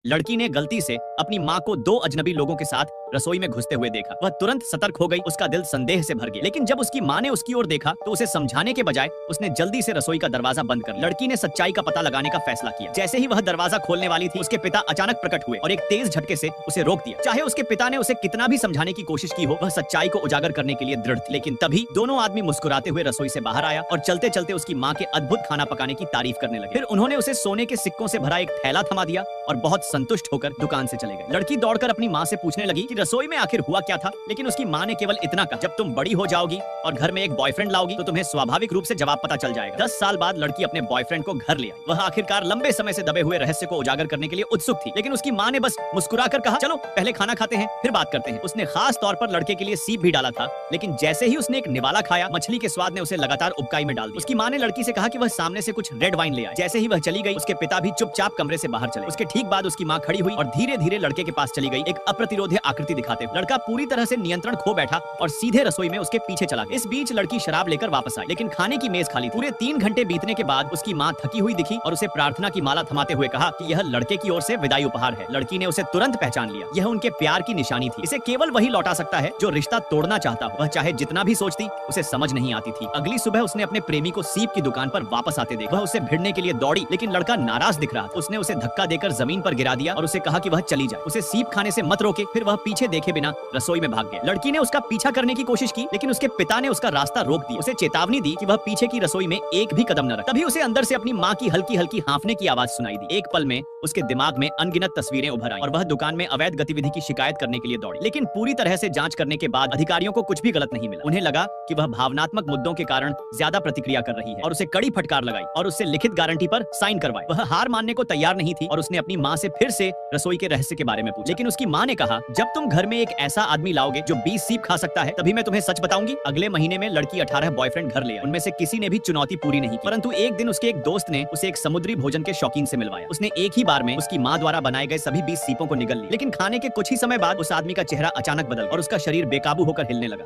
लड़की ने गलती से अपनी माँ को दो अजनबी लोगों के साथ रसोई में घुसते हुए देखा। वह तुरंत सतर्क हो गई, उसका दिल संदेह से भर गया। लेकिन जब उसकी माँ ने उसकी ओर देखा तो उसे समझाने के बजाय उसने जल्दी से रसोई का दरवाजा बंद कर लिया। लड़की ने सच्चाई का पता लगाने का फैसला किया। जैसे ही वह दरवाजा खोलने वाली थी, उसके पिता अचानक प्रकट हुए और एक तेज झटके से उसे रोक दिया। चाहे उसके पिता ने उसे कितना भी समझाने की कोशिश की हो, वह सच्चाई को उजागर करने के लिए दृढ़ थे। लेकिन तभी दोनों आदमी मुस्कुराते हुए रसोई से बाहर आया और चलते चलते उसकी माँ के अद्भुत खाना पकाने की तारीफ करने लगे। फिर उन्होंने उसे सोने के सिक्कों से भरा एक थैला थमा दिया और बहुत संतुष्ट होकर दुकान से चले गए। लड़की दौड़कर अपनी माँ से पूछने लगी कि रसोई में आखिर हुआ क्या था, लेकिन उसकी माँ ने केवल इतना कहा, जब तुम बड़ी हो जाओगी और घर में एक बॉयफ्रेंड लाओगी तो तुम्हें स्वाभाविक रूप से जवाब पता चल जाएगा। 10 साल बाद लड़की अपने बॉयफ्रेंड को घर ले आई। वह आखिरकार लंबे समय से दबे हुए रहस्य को उजागर करने के लिए उत्सुक थी, लेकिन उसकी माँ ने बस मुस्कुराकर कहा, चलो पहले खाना खाते हैं फिर बात करते हैं। उसने खास तौर पर लड़के के लिए सीप भी डाला था, लेकिन जैसे ही उसने एक निवाला खाया, मछली के स्वाद ने उसे लगातार उबकाई में डाल दिया। उसकी माँ ने लड़की से कहा कि वह सामने से कुछ रेड वाइन ले आए। जैसे ही वह चली गई, उसके पिता भी चुपचाप कमरे से बाहर चले। उसके ठीक बाद उसकी माँ खड़ी हुई और धीरे धीरे लड़के के पास चली गई, एक अप्रतिरोध्य आकृति दिखाते हुए। लड़का पूरी तरह से नियंत्रण खो बैठा और सीधे रसोई में उसके पीछे चला गया। इस बीच लड़की शराब लेकर वापस आई, लेकिन खाने की मेज खाली थी। पूरे 3 घंटे बीतने के बाद उसकी माँ थकी हुई दिखी और उसे प्रार्थना की माला थमाते हुए कहा कि यह लड़के की ओर से विदाई उपहार है। लड़की ने उसे तुरंत पहचान लिया, यह उनके प्यार की निशानी थी। इसे केवल वही लौटा सकता है जो रिश्ता तोड़ना चाहता हो। वह चाहे जितना भी सोचती, उसे समझ नहीं आती थी। अगली सुबह उसने अपने प्रेमी को सीप की दुकान पर वापस आते देखा। वह उसे भिड़ने के लिए दौड़ी, लेकिन लड़का नाराज दिख रहा था। उसने उसे धक्का देकर जमीन पर गिरा दिया और उसे कहा कि वह चली जाए, उसे सीप खाने से मत रोके। फिर वह पीछे देखे बिना रसोई में भाग गया। लड़की ने उसका पीछा करने की कोशिश की, लेकिन उसके पिता ने उसका रास्ता रोक दिया। उसे चेतावनी दी कि वह पीछे की रसोई में एक भी कदम न रखे। तभी उसे अंदर से अपनी माँ की हल्की हल्की हाँफने की आवाज सुनाई दी। एक पल में उसके दिमाग में अनगिनत तस्वीरें उभर आईं और वह दुकान में अवैध गतिविधि की शिकायत करने के लिए दौड़ी। लेकिन पूरी तरह से जांच करने के बाद अधिकारियों को कुछ भी गलत नहीं मिला। उन्हें लगा कि वह भावनात्मक मुद्दों के कारण ज्यादा प्रतिक्रिया कर रही है और उसे कड़ी फटकार लगाई और उससे लिखित गारंटी पर साइन करवाए। वह हार मानने को तैयार नहीं थी और उसने अपनी माँ से फिर से रसोई के रहस्य के बारे में पूछा। लेकिन उसकी माँ ने कहा, जब तुम घर में एक ऐसा आदमी लाओगे जो 20 सीप खा सकता है, तभी मैं तुम्हें सच बताऊंगी। अगले महीने में लड़की 18 बॉयफ्रेंड घर ले आई। उनमें से किसी ने भी चुनौती पूरी नहीं की, परंतु एक दिन उसके एक दोस्त ने उसे एक समुद्री भोजन के शौकीन से मिलवाया। उसने एक ही बार में उसकी माँ द्वारा बनाए गए सभी 20 सीपों को निगल लिया। लेकिन खाने के कुछ ही समय बाद उस आदमी का चेहरा अचानक बदल और उसका शरीर बेकाबू होकर हिलने लगा।